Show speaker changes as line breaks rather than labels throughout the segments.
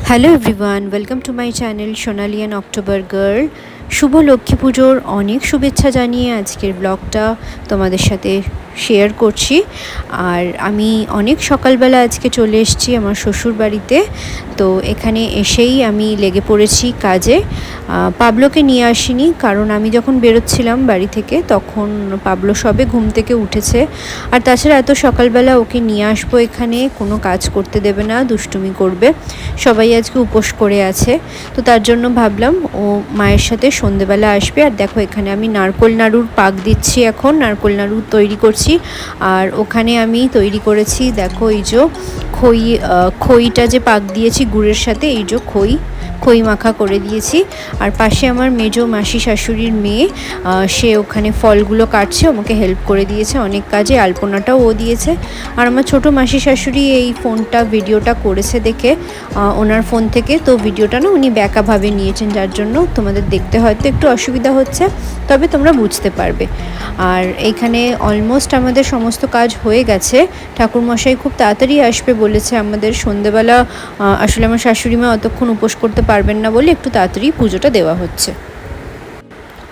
Hello everyone, welcome to my channel Sonali and October girl. শুভ লক্ষ্মী পুজোর অনেক শুভেচ্ছা জানিয়ে আজকের ব্লগটা তোমাদের সাথে শেয়ার করছি। আর আমি অনেক সকালবেলা আজকে চলে এসেছি আমার শ্বশুর বাড়িতে। তো এখানে এসেই আমি লেগে পড়েছি কাজে। পাবলোকে নিয়ে আসিনি, কারণ আমি যখন বেরোচ্ছিলাম বাড়ি থেকে তখন পাবলো সবে ঘুম থেকে উঠেছে। আর তাছাড়া এত সকালবেলা ওকে নিয়ে আসবো এখানে, কোনো কাজ করতে দেবে না, দুষ্টুমি করবে। সবাই আজকে উপোস করে আছে, তো তার জন্য ভাবলাম ও মায়ের সাথে সন্ধেবেলা আসবে। আর দেখো এখানে আমি নারকোল নাড়ুর পাক দিচ্ছি, এখন নারকোল নাড়ু তৈরি করছি। আর ওখানে আমি তৈরি করেছি, দেখো এই যে খইটা যে পাক দিয়েছি গুড়ের সাথে, এই যে খই মাখা করে দিয়েছি। আর পাশে আমার মেজো মাসি শাশুড়ির মেয়ে, সে ওখানে ফলগুলো কাটছে, আমাকে হেল্প করে দিয়েছে অনেক কাজে, আলপনাটাও ও দিয়েছে। আর আমার ছোটো মাসি শাশুড়ি এই ভিডিওটা করেছে দেখে ওনার ফোন থেকে, তো ভিডিওটা না উনি ব্যাকাভাবে নিয়েছেন, যার জন্য তোমাদের দেখতে হয়তো একটু অসুবিধা হচ্ছে, তবে তোমরা বুঝতে পারবে। আর এইখানে অলমোস্ট আমাদের সমস্ত কাজ হয়ে গেছে। ঠাকুরমশাই খুব তাড়াতাড়ি আসবে বলেছে আমাদের সন্ধেবেলা। আসলে আমার শাশুড়ি মা অতক্ষণ উপোস করতে পারবেন না বলে একটু তাড়াতাড়ি পুজোটা দেওয়া হচ্ছে।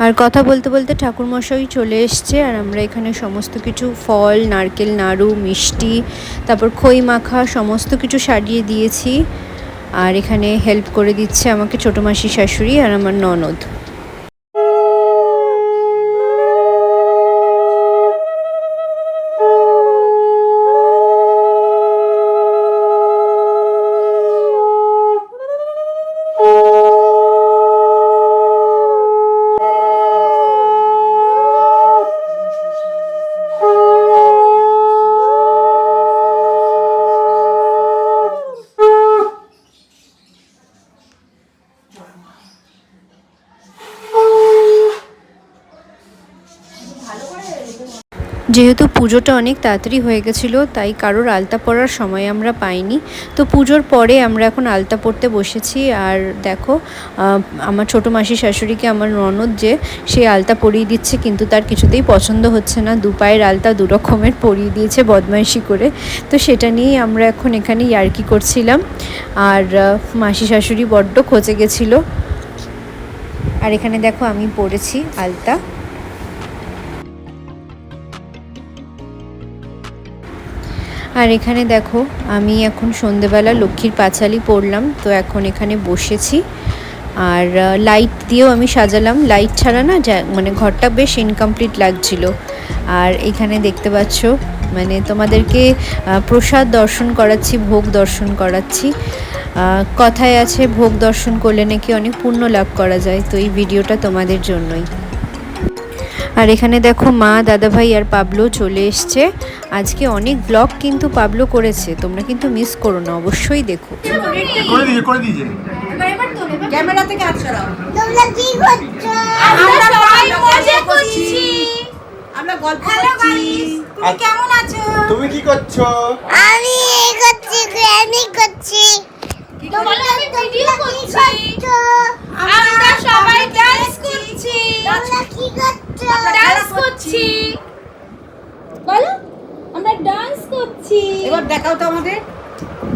আর কথা বলতে বলতে ঠাকুরমশাই চলে এসছে। আর আমরা এখানে সমস্ত কিছু ফল, নারকেল নাড়ু, মিষ্টি, তারপর খই মাখা সমস্ত কিছু সাজিয়ে দিয়েছি। আর এখানে হেল্প করে দিচ্ছে আমাকে ছোটো মাসি শাশুড়ি আর আমার ননদ। যেহেতু পুজোটা অনেক তাড়াতাড়ি হয়ে গেছিলো, তাই কারোর আলতা পরার সময় আমরা পাইনি। তো পুজোর পরে আমরা এখন আলতা পরতে বসেছি। আর দেখো আমার ছোটো মাসি শাশুড়িকে আমার ননদ যে, সে আলতা পরিয়ে দিচ্ছে, কিন্তু তার কিছুতেই পছন্দ হচ্ছে না। দু পায়ের আলতা দু রকমের পরিয়ে দিয়েছে বদমাইশি করে। তো সেটা নিয়েই আমরা এখন এখানে ইয়ার্কি করছিলাম। আর মাসি শাশুড়ি বড্ড খচে গেছিলো। আর এখানে দেখো আমি পরেছি আলতা। আর এখানে দেখো আমি এখন সন্ধেবেলা লক্ষ্মীর পাঁচালি পড়লাম, তো এখন এখানে বসেছি। আর লাইট দিয়েও আমি সাজালাম, লাইট ছাড়া না মানে ঘরটা বেশ ইনকমপ্লিট লাগছিল। আর এখানে দেখতে পাচ্ছ মানে তোমাদেরকে প্রসাদ দর্শন করাচ্ছি, ভোগ দর্শন করাচ্ছি। কথায় আছে ভোগ দর্শন করলে নাকি অনেক পুণ্য লাভ করা যায়, তো এই ভিডিওটা তোমাদের জন্যই। আর এখানে দেখো মা, দাদাভাই আর পাবলো চলে এসছে। আজকে অনেক ব্লগ কিন্তু পাবলো করেছে, তোমরা কিন্তু মিস করো না, অবশ্যই দেখো।
ক্যামেরা থেকে হাত সরাও। তোমরা কি করছো? আমরা সবাই মজা করছি, আমরা গল্প করছি। তুমি কেমন আছো?
তুমি কি করছো?
আমি এই করছি, গ্র্যানি করছি।
তোমরা আমি ভিডিও করছি। আমরা সবাই ডান্স করছি।
তোমরা কি করছো?
ডান্স করছি। বলো, আমরা ডান্স করছি। এবার দেখাও তো আমাদের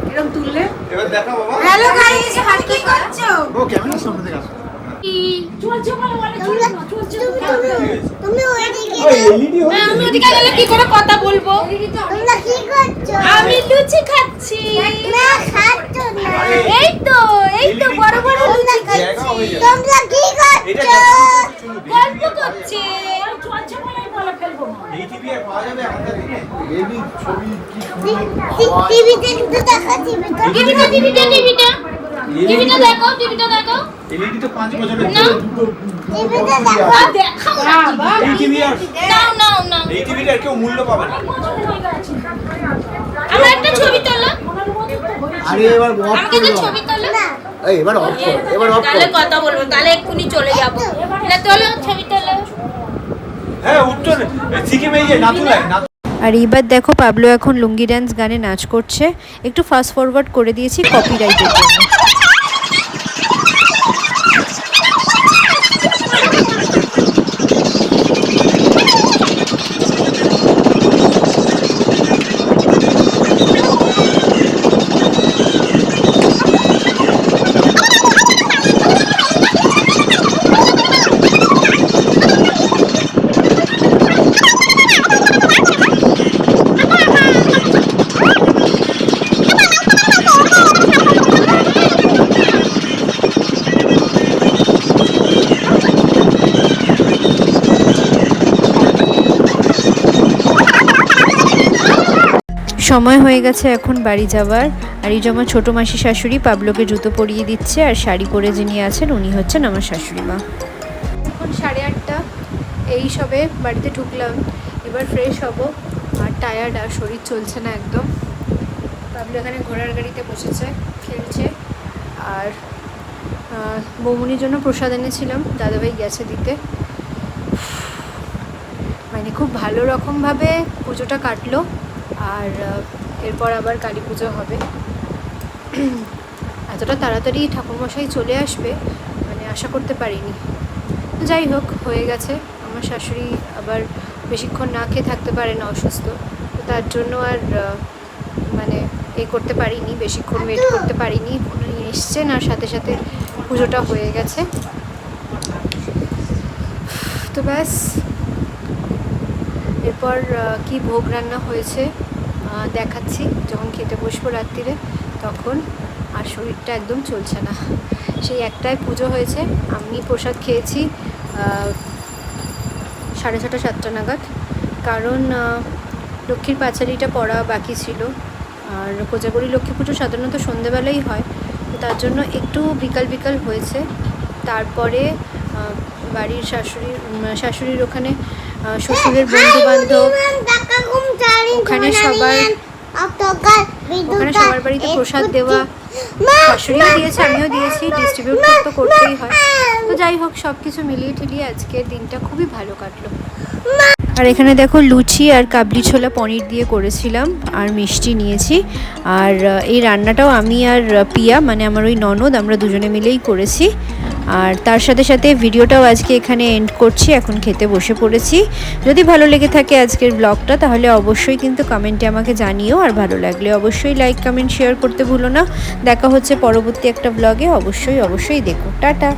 এরকম তুললে।
এবার দেখাও বাবা।
হ্যালো গাইস, হাত কি করছো?
ও ক্যামেরার সামনে থেকে আসো।
চলছো বলো, চলছো।
তুমি ওইদিকে
ওই এলইডি হচ্ছে।
আমি ওদিকে গেলে কি করে কথা বলবো?
তোমরা কি করছো?
আমি লুচি খাচ্ছি।
না খাচ্ছো না।
এই তো বড় বড় লুচি
জায়গা
খাচ্ছি।
হয়ে যাবে।
তোমরা কি
এটা
করছো?
গল্প করছি। চলছে বলে বলে ফেলবো না।
এই টিভি আর পাওয়া যাবে আমাদের দিনে? এলইডি ছবি কি
টিভিতে কিন্তু দেখা টিভিতে
টিভিটা দেখো।
এলইডি তো 5 বছরের
না।
দুটো
টিভিতে দেখো।
দেখাও না।
এই টিভি আর
নাও।
এই টিভিটার কেউ মূল্য পাবে না।
আমার একটা ছবি তোলো।
আরে এবার অফ
আমাকে একটা ছবি তোলো।
এই এবার অফ কর, এবার অফ কর।
তাহলে কথা বলবো, তাহলে এক্ষুনি চলে যাবো। না তোলো, ছবি তোলো।
হ্যাঁ উত্তর সিকিমে গিয়ে নাতুলায়
আর এইবার দেখো পাবলো এখন লুঙ্গি ড্যান্স গানে নাচ করছে। একটু ফাস্ট ফরওয়ার্ড করে দিয়েছি কপিরাইটের জন্য। সময় হয়ে গেছে এখন বাড়ি যাওয়ার। আর এই যে আমার ছোটো মাসি শাশুড়ি পাবলোকে জুতো পরিয়ে দিচ্ছে, আর শাড়ি পরে যিনি আছেন উনি হচ্ছেন আমার শাশুড়ি মা। এখন 8:30, এই সবে বাড়িতে ঢুকলাম, এবার ফ্রেশ হব। আর টায়ার্ড, আর শরীর চলছে না একদম। পাবলো এখানে ঘোড়ার গাড়িতে বসেছে, খেলছে। আর বৌমনির জন্য প্রসাদ এনেছিলাম, দাদাভাই গেছে দিতে। মানে খুব ভালো রকমভাবে পুজোটা কাটলো। আর এরপর আবার কালী পুজো হবে। এতটা তাড়াতাড়ি ঠাকুরমশাই চলে আসবে মানে আশা করতে পারিনি। যাই হোক, হয়ে গেছে। আমার শাশুড়ি আবার বেশিক্ষণ না খেয়ে থাকতে পারে না, অসুস্থ, তো তার জন্য আর মানে করতে পারিনি, বেশিক্ষণ ওয়েট করতে পারিনি। উনি এসছেন আর সাথে সাথে পুজোটা হয়ে গেছে। তো ব্যাস, এরপর কি ভোগ রান্না হয়েছে দেখাচ্ছি যখন খেতে বসবো রাত্রিরে তখন। আর শরীরটা একদম চলছে না, সেই একটাই পুজো হয়েছে। আমি প্রসাদ খেয়েছি 6:30 7টা নাগাদ, কারণ লক্ষ্মীর পাঁচালিটা পড়া বাকি ছিল। আর কোজাগরি লক্ষ্মী পুজো সাধারণত সন্ধেবেলাই হয়, তো তার জন্য একটু বিকাল বিকাল হয়েছে। তারপরে বাড়ির শাশুড়ির ওখানে শ্বশুরের বন্ধুবান্ধব, ওখানে সবার বাড়িতে প্রসাদ দেওয়া, শাশুড়িও দিয়েছে, আমিও দিয়েছি, ডিস্ট্রিবিউট তো করতেই হয়। তো যাই হোক, সব কিছু মিলিয়ে ঠেলিয়ে আজকের দিনটা খুবই ভালো কাটলো। আর এখানে দেখো লুচি আর কাবলি ছোলা পনির দিয়ে করেছিলাম, আর মিষ্টি নিয়েছি। আর এই রান্নাটাও আমি আর পিয়া, মানে আমার ওই ননদ, আমরা দুজনে মিলেই করেছি। আর তার সাথে সাথে ভিডিওটাও আজকে এখানে এন্ড করছি, এখন খেতে বসে পড়েছি। যদি ভালো লেগে থাকে আজকের ব্লগটা, তাহলে অবশ্যই কিন্তু কমেন্টে আমাকে জানিও। আর ভালো লাগলে অবশ্যই লাইক কমেন্ট শেয়ার করতে ভুলো না। দেখা হচ্ছে পরবর্তী একটা ব্লগে, অবশ্যই দেখো। টাটা।